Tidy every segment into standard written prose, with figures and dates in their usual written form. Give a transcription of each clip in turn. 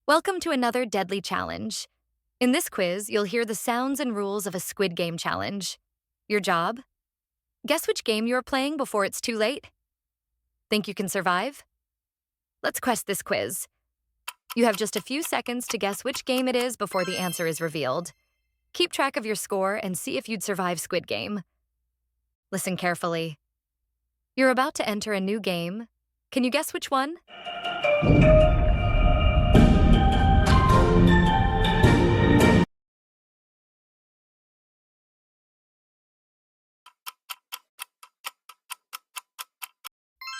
Welcome to another deadly challenge. In this quiz, you'll hear the sounds and rules of a Squid Game challenge. Your job? Guess which game you're playing before it's too late? Think you can survive? Let's quest this quiz. You have just a few seconds to guess which game it is before the answer is revealed. Keep track of your score and see if you'd survive Squid Game. Listen carefully. You're about to enter a new game. Can you guess which one?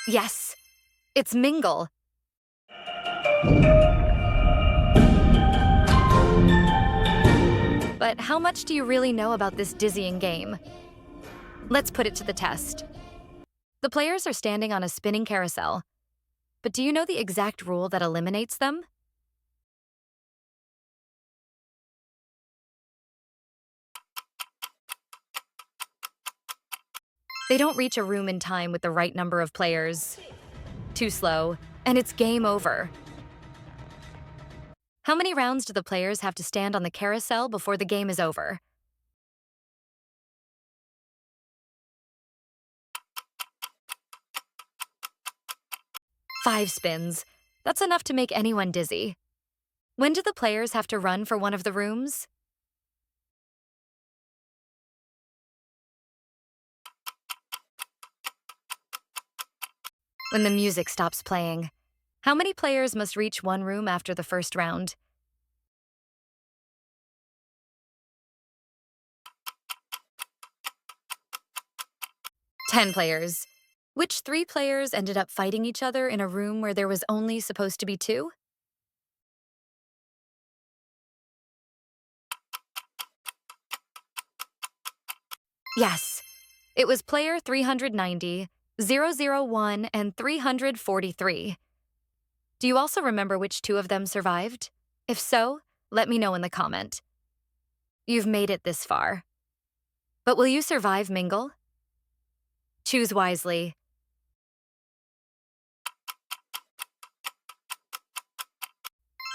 Yes, it's Mingle. But how much do you really know about this dizzying game? Let's put it to the test. The players are standing on a spinning carousel. But do you know the exact rule that eliminates them? They don't reach a room in time with the right number of players. Too slow, and it's game over. How many rounds do the players have to stand on the carousel before the game is over? Five spins. That's enough to make anyone dizzy. When do the players have to run for one of the rooms? When the music stops playing. How many players must reach one room after the first round? Ten players. Which three players ended up fighting each other in a room where there was only supposed to be two? Yes, it was player 390, 001, and 343. Do you also remember which two of them survived? If so, let me know in the comment. You've made it this far. But will you survive Mingle? Choose wisely.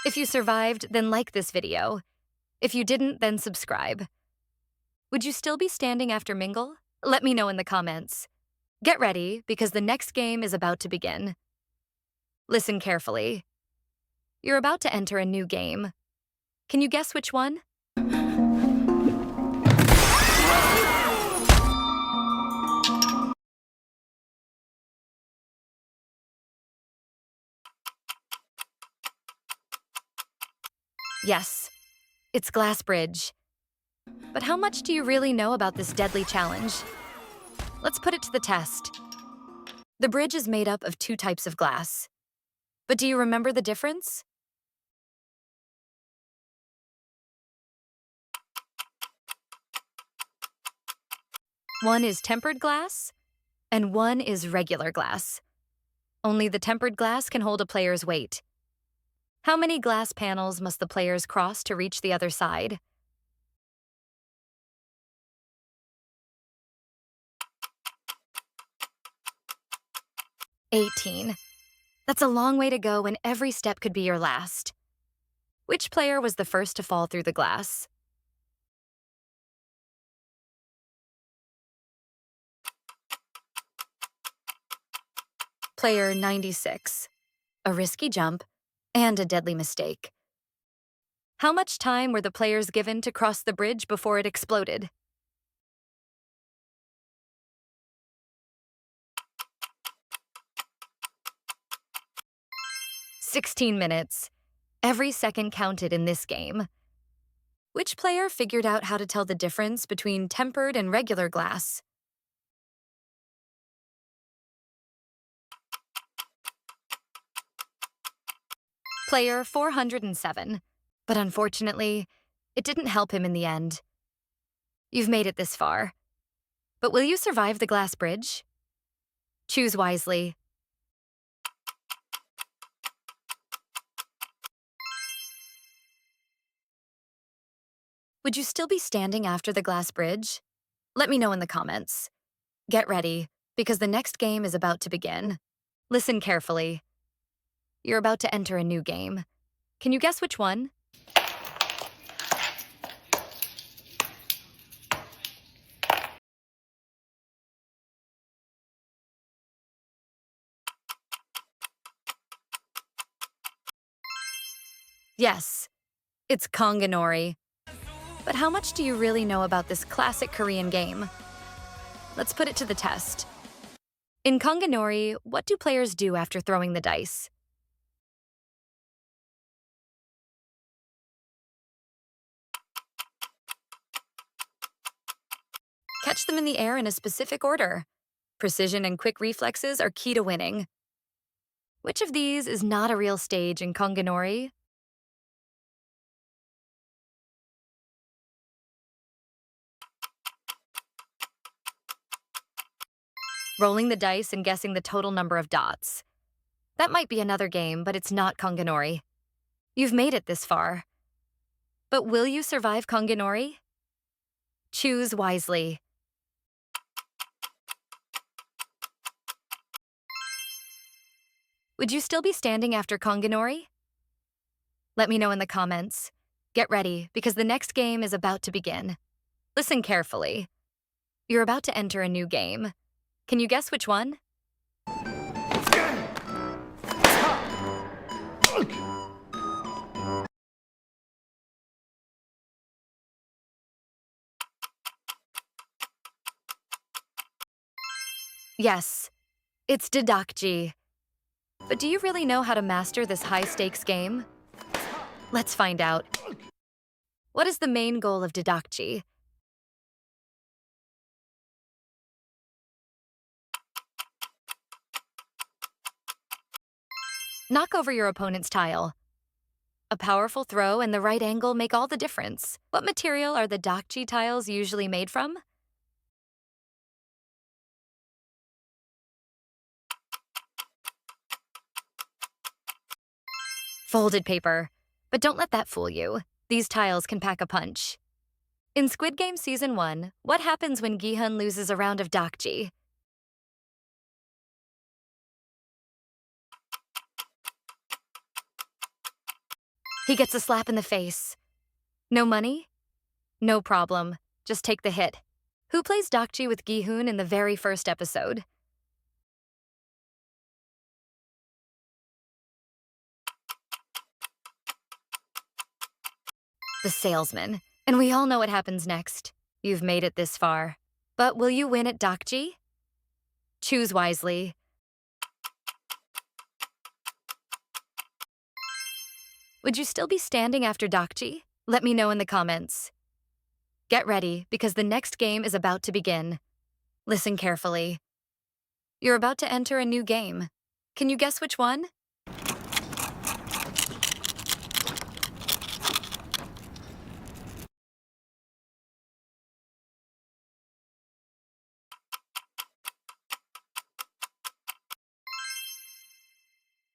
If you survived, then like this video. If you didn't, then subscribe. Would you still be standing after Mingle? Let me know in the comments. Get ready, because the next game is about to begin. Listen carefully. You're about to enter a new game. Can you guess which one? Yes, it's Glass Bridge. But how much do you really know about this deadly challenge? Let's put it to the test. The bridge is made up of two types of glass. But do you remember the difference? One is tempered glass, and one is regular glass. Only the tempered glass can hold a player's weight. How many glass panels must the players cross to reach the other side? "18. That's a long way to go when every step could be your last. Which player was the first to fall through the glass? Player 96. A risky jump and a deadly mistake. How much time were the players given to cross the bridge before it exploded? "16 minutes. Every second counted in this game. Which player figured out how to tell the difference between tempered and regular glass? Player 407. But unfortunately, it didn't help him in the end. You've made it this far. But will you survive the glass bridge? Choose wisely. Would you still be standing after the glass bridge? Let me know in the comments. Get ready, because the next game is about to begin. Listen carefully. You're about to enter a new game. Can you guess which one? Yes, it's Konganori. But how much do you really know about this classic Korean game? Let's put it to the test. In Konganori, what do players do after throwing the dice? Catch them in the air in a specific order. Precision and quick reflexes are key to winning. Which of these is not a real stage in Konganori? Rolling the dice and guessing the total number of dots. That might be another game, but it's not Konganori. You've made it this far. But will you survive Konganori? Choose wisely. Would you still be standing after Konganori? Let me know in the comments. Get ready, because the next game is about to begin. Listen carefully. You're about to enter a new game. Can you guess which one? Yes, it's Ddakji. But do you really know how to master this high-stakes game? Let's find out. What is the main goal of Ddakji? Knock over your opponent's tile. A powerful throw and the right angle make all the difference. What material are the Ddakji tiles usually made from? Folded paper. But don't let that fool you. These tiles can pack a punch. In Squid Game Season 1, what happens when Gi-hun loses a round of Ddakji? He gets a slap in the face. No money? No problem. Just take the hit. Who plays Ddakji with Gi-hun in the very first episode? The salesman. And we all know what happens next. You've made it this far. But will you win at Ddakji? Choose wisely. Would you still be standing after Ddakji? Let me know in the comments. Get ready, because the next game is about to begin. Listen carefully. You're about to enter a new game. Can you guess which one?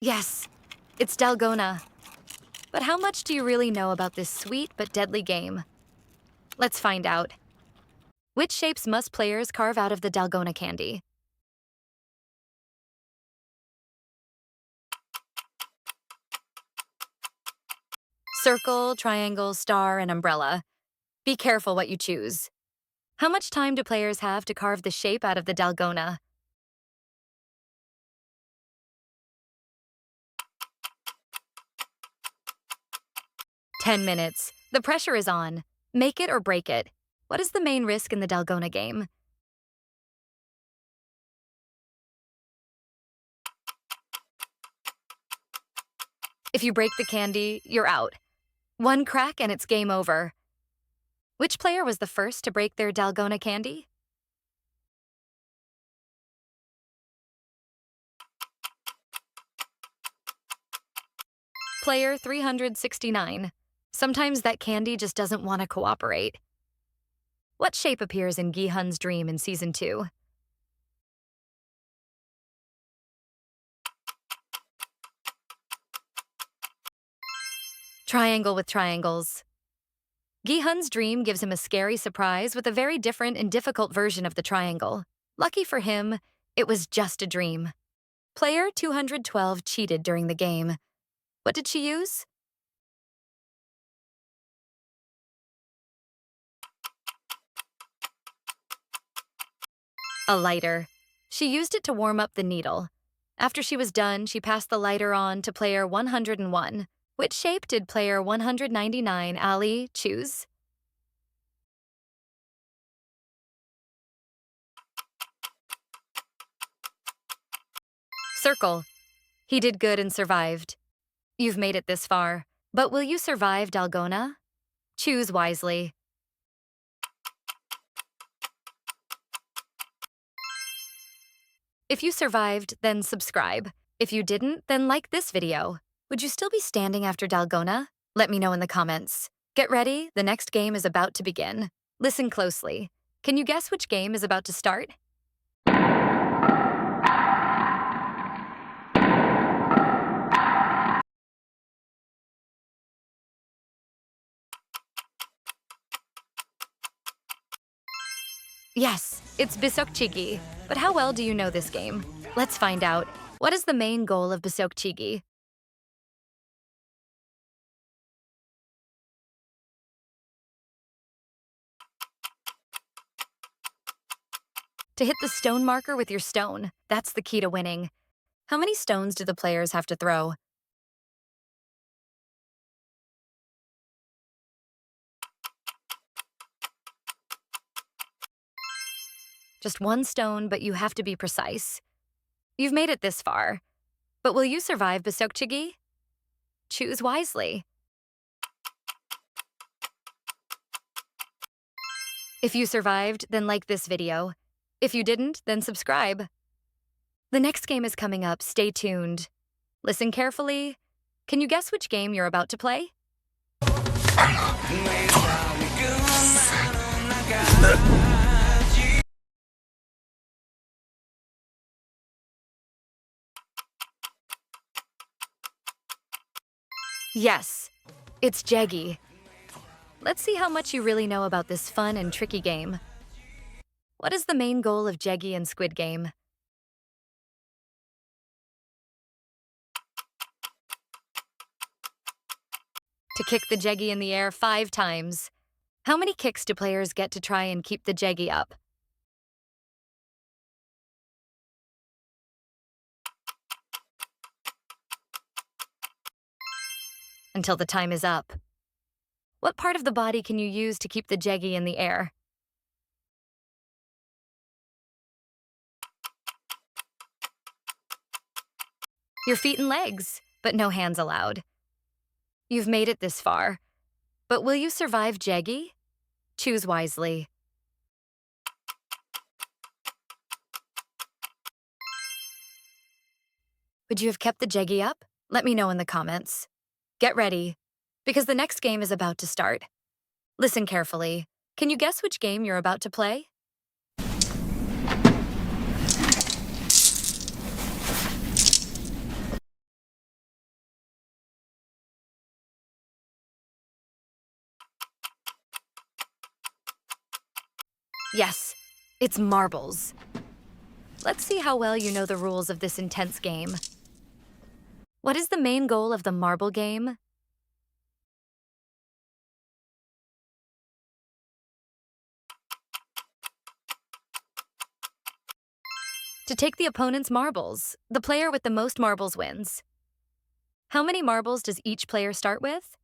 Yes, it's Dalgona. But how much do you really know about this sweet but deadly game? Let's find out. Which shapes must players carve out of the Dalgona candy? Circle, triangle, star, and umbrella. Be careful what you choose. How much time do players have to carve the shape out of the Dalgona? "10 minutes. The pressure is on. Make it or break it. What is the main risk in the Dalgona game? If you break the candy, you're out. One crack and it's game over. Which player was the first to break their Dalgona candy? Player 369. Sometimes that candy just doesn't want to cooperate. What shape appears in Gi-hun's dream in Season 2? Triangle with triangles. Gi-hun's dream gives him a scary surprise with a very different and difficult version of the triangle. Lucky for him, it was just a dream. Player 212 cheated during the game. What did she use? A lighter. She used it to warm up the needle. After she was done, she passed the lighter on to player 101. Which shape did player 199, Ali, choose? Circle. He did good and survived. You've made it this far. But will you survive Dalgona? Choose wisely. If you survived, then subscribe. If you didn't, then like this video. Would you still be standing after Dalgona? Let me know in the comments. Get ready, the next game is about to begin. Listen closely. Can you guess which game is about to start? Yes, it's Biseokchigi. But how well do you know this game? Let's find out. What is the main goal of Biseokchigi? To hit the stone marker with your stone. That's the key to winning. How many stones do the players have to throw? Just one stone, but you have to be precise. You've made it this far. But will you survive Biseokchigi? Choose wisely. If you survived, then like this video. If you didn't, then subscribe. The next game is coming up, stay tuned. Listen carefully. Can you guess which game you're about to play? Yes, it's Jegi. Let's see how much you really know about this fun and tricky game. What is the main goal of Jegi and Squid Game? To kick the Jegi in the air 5 times. How many kicks do players get to try and keep the Jegi up? Until the time is up. What part of the body can you use to keep the Jegi in the air? Your feet and legs, but no hands allowed. You've made it this far. But will you survive Jegi? Choose wisely. Would you have kept the Jegi up? Let me know in the comments. Get ready, because the next game is about to start. Listen carefully. Can you guess which game you're about to play? Yes, it's marbles. Let's see how well you know the rules of this intense game. What is the main goal of the marble game? To take the opponent's marbles. The player with the most marbles wins. How many marbles does each player start with?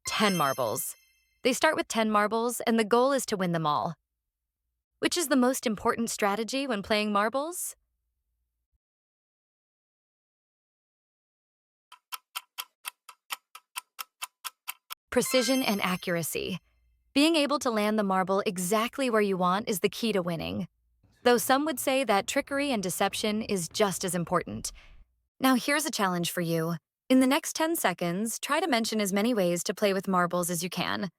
Ten marbles. They start with 10 marbles, and the goal is to win them all. Which is the most important strategy when playing marbles? Precision and accuracy. Being able to land the marble exactly where you want is the key to winning. Though some would say that trickery and deception is just as important. Now here's a challenge for you. In the next 10 seconds, try to mention as many ways to play with marbles as you can.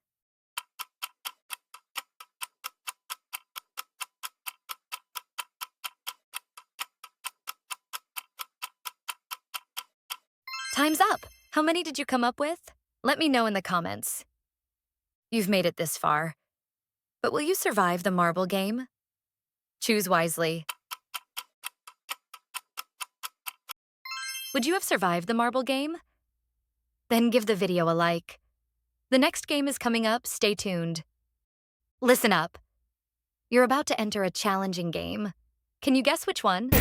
Time's up! How many did you come up with? Let me know in the comments. You've made it this far. But will you survive the marble game? Choose wisely. Would you have survived the marble game? Then give the video a like. The next game is coming up, stay tuned. Listen up. You're about to enter a challenging game. Can you guess which one?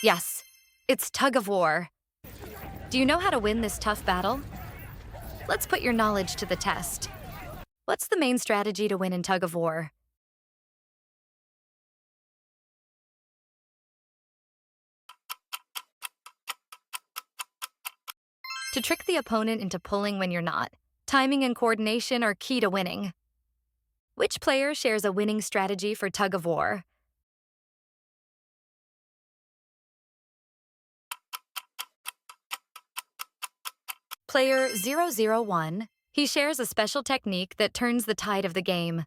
Yes, it's tug of war. Do you know how to win this tough battle? Let's put your knowledge to the test. What's the main strategy to win in tug of war? To trick the opponent into pulling when you're not, timing and coordination are key to winning. Which player shares a winning strategy for tug of war? Player 001, he shares a special technique that turns the tide of the game.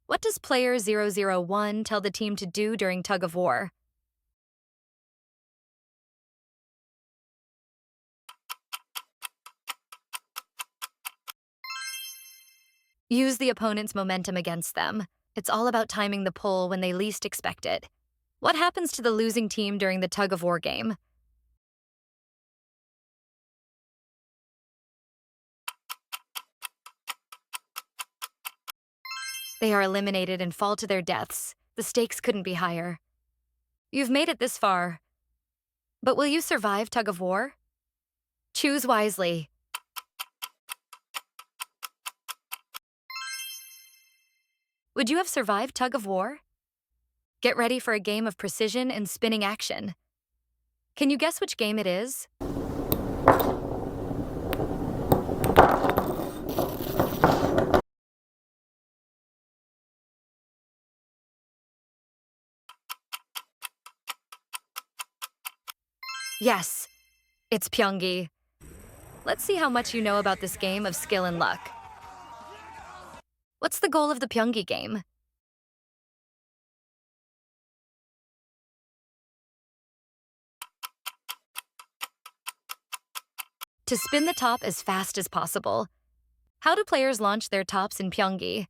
What does player 001 tell the team to do during tug of war? Use the opponent's momentum against them. It's all about timing the pull when they least expect it. What happens to the losing team during the tug of war game? They are eliminated and fall to their deaths. The stakes couldn't be higher. You've made it this far. But will you survive tug of war? Choose wisely. Would you have survived tug of war? Get ready for a game of precision and spinning action. Can you guess which game it is? Yes, it's Pyeonggi. Let's see how much you know about this game of skill and luck. What's the goal of the Pyeonggi game? To spin the top as fast as possible. How do players launch their tops in Pyeonggi?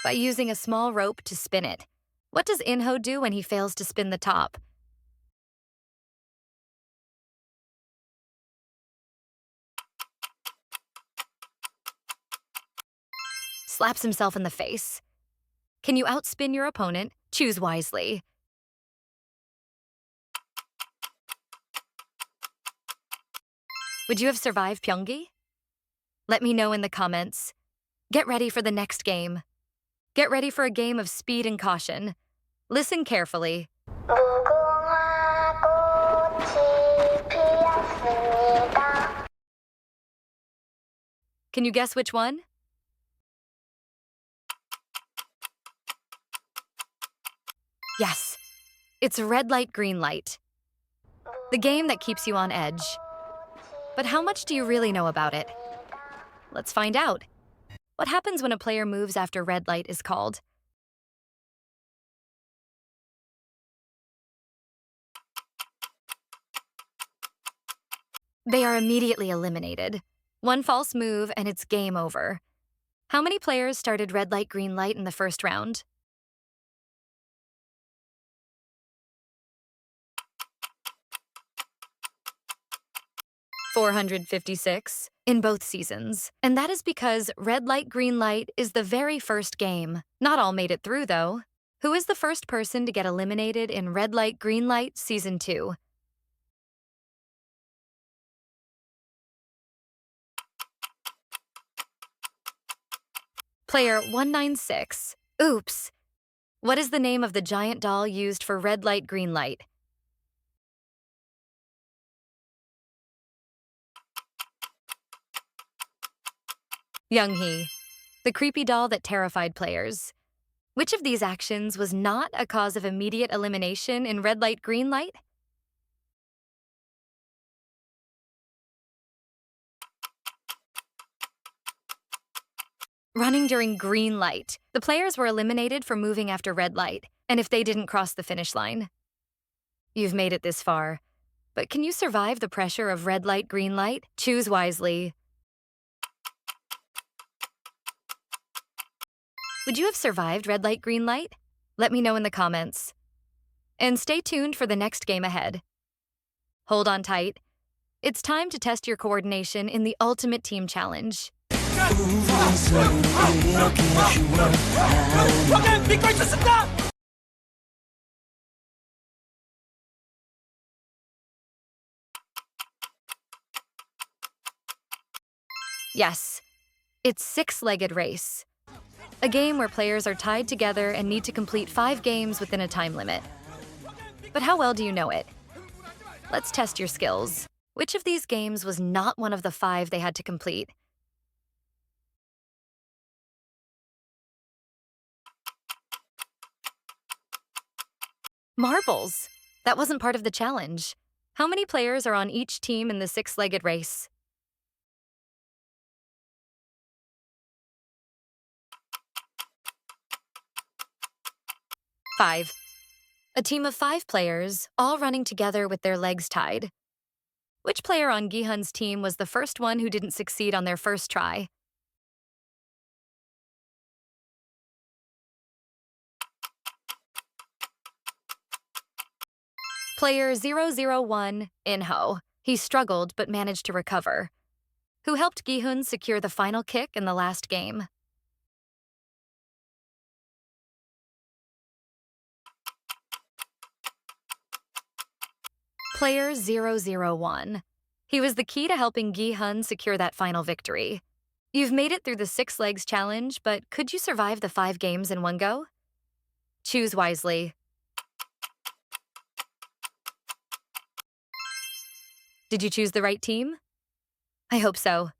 By using a small rope to spin it. What does Inho do when he fails to spin the top? Slaps himself in the face. Can you outspin your opponent? Choose wisely. Would you have survived Pyeonggi? Let me know in the comments. Get ready for the next game. Get ready for a game of speed and caution. Listen carefully. Can you guess which one? Yes, it's red light, green light. The game that keeps you on edge. But how much do you really know about it? Let's find out. What happens when a player moves after red light is called? They are immediately eliminated. One false move and it's game over. How many players started red light, green light in the first round? $456 in both seasons. And that is because red light, green light is the very first game. Not all made it through, though. Who is the first person to get eliminated in red light, green light season 2? Player 196. Oops. What is the name of the giant doll used for red light, green light? Younghee, the creepy doll that terrified players. Which of these actions was not a cause of immediate elimination in red light, green light? Running during green light. The players were eliminated for moving after red light. and if they didn't cross the finish line. You've made it this far, but can you survive the pressure of red light, green light? Choose wisely. Would you have survived red light, green light? Let me know in the comments. And stay tuned for the next game ahead. Hold on tight. It's time to test your coordination in the Ultimate Team Challenge. Yes, it's six-legged race. A game where players are tied together and need to complete 5 games within a time limit. But how well do you know it? Let's test your skills. Which of these games was not one of the 5 they had to complete? Marbles! That wasn't part of the challenge. How many players are on each team in the six-legged race? 5. A team of 5 players, all running together with their legs tied. Which player on Gi-hun's team was the first one who didn't succeed on their first try? Player 001, In-ho. He struggled but managed to recover. Who helped Gi-hun secure the final kick in the last game? Player 001. He was the key to helping Gi-hun secure that final victory. You've made it through the 6 legs challenge, but could you survive the 5 games in one go? Choose wisely. Did you choose the right team? I hope so.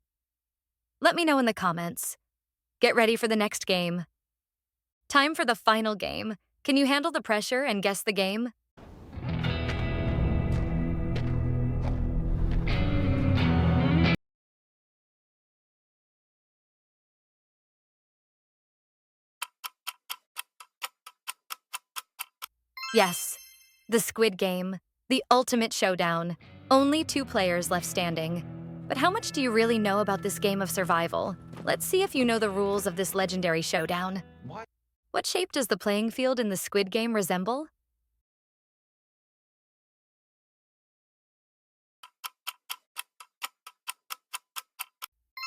Let me know in the comments. Get ready for the next game. Time for the final game. Can you handle the pressure and guess the game? Yes, the Squid Game, the ultimate showdown. Only 2 players left standing. But how much do you really know about this game of survival? Let's see if you know the rules of this legendary showdown. What shape does the playing field in the Squid Game resemble?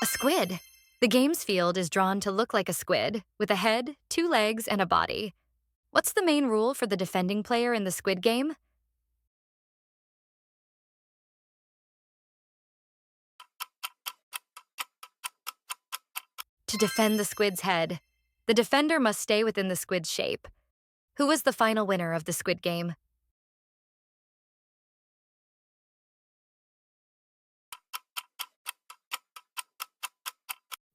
A squid. The game's field is drawn to look like a squid, with a head, 2 legs, and a body. What's the main rule for the defending player in the Squid Game? To defend the squid's head, the defender must stay within the squid's shape. Who was the final winner of the Squid Game?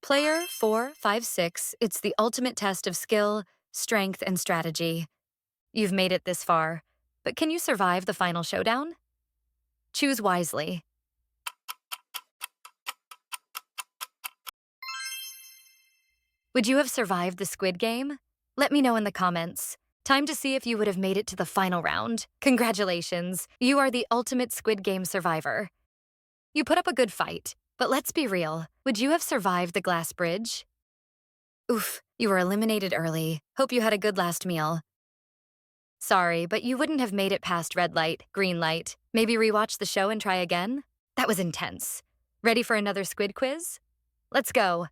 Player 456, it's the ultimate test of skill, strength, and strategy. You've made it this far, but can you survive the final showdown? Choose wisely. Would you have survived the Squid Game? Let me know in the comments. Time to see if you would have made it to the final round. Congratulations, you are the ultimate Squid Game survivor. You put up a good fight, but let's be real. Would you have survived the glass bridge? Oof, you were eliminated early. Hope you had a good last meal. Sorry, but you wouldn't have made it past red light, green light. Maybe rewatch the show and try again? That was intense. Ready for another squid quiz? Let's go.